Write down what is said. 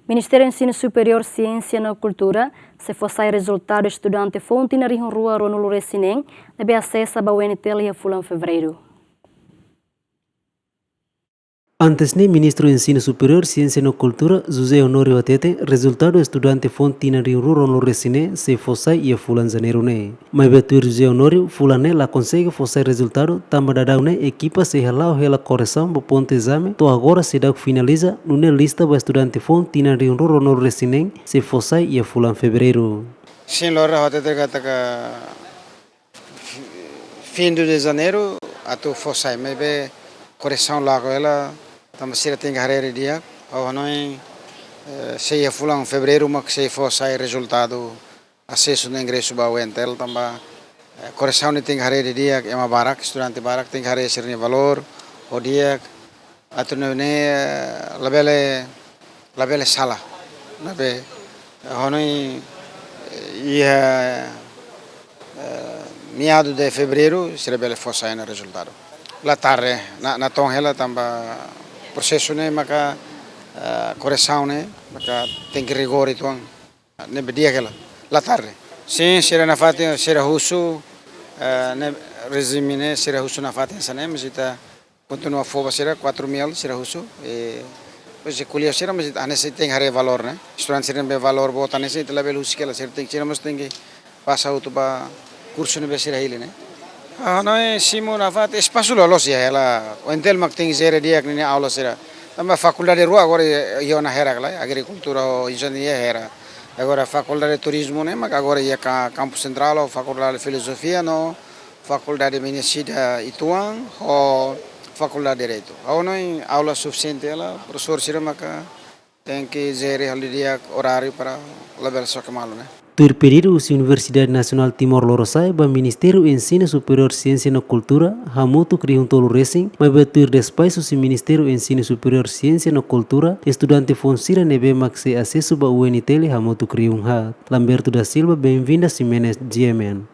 Ministério do Ensino Superior, Ciência e Cultura, se fosse resultado estudante fonte na rua Ronolo Resinem, deve acesso a UNTL e a Fulano Fevereiro. Antes ne Ministro do Ensino Superior, Ciência e Cultura, José Honório Atete, resultado estudante fonte na rua no Resine, se fosse e a Fulano Janeiro ne. Mas betul José Honório, Fulano lá consegue fosse resultado, também da ne equipa se halau hela correção do ponto exame, to agora se dá finaliza, numa lista do estudante fonte na rua no Resine, se fosse e a Fulano Fevereiro. Sim, Laura Atete kata fim de janeiro, até fosse, mas be correção lá com ela. Também se tem carreira dia, ou não se é fulano fevereiro, mas se fosse resultado acesso no ingresso para o UNTL, também correção não tem carreira dia, é uma baraca, estudante baraca tem carreira ser de valor, o dia até não é labele sala, nabe, ou não meado de fevereiro se labele fosse aí no resultado. La tarde na tom ela também processo né maka correção né maka tem que rigor itu ne bedia aquela la tarde sim será na fatia será russo ne regime né será russo na fatia sana mas ita continua foba será 4.000 será russo e pois colher será mas anesse tem hare valor né estudante será be valor bota anesse ita level russo que ela será tem mas tem que passar outro ba curso ne be será ele né não é simo na fat espaço lolo sih ela o entel mak tem zero dia que nem aula será também faculdade de rua agora eu na hera lá agricultura ou engenharia hera agora faculdade de turismo né mak agora ia campus central ou faculdade de filosofia no faculdade de medicina Ituan ou faculdade de direito não é aula suficiente ela professor será mak tem que zero ali dia horário para levar só que malo né. Terperido a Universidade Nacional Timor-Leste, o Ministério do Ensino Superior, Ciência e Cultura, Hamutu criou um tolo racing, mas betul despaço o Ministério do Ensino Superior, Ciência e Cultura, estudante fonsira nebe maxe acesso ao UNTL, Hamutu criou Lamberto da Silva, bem-vindo a Simenes GMN.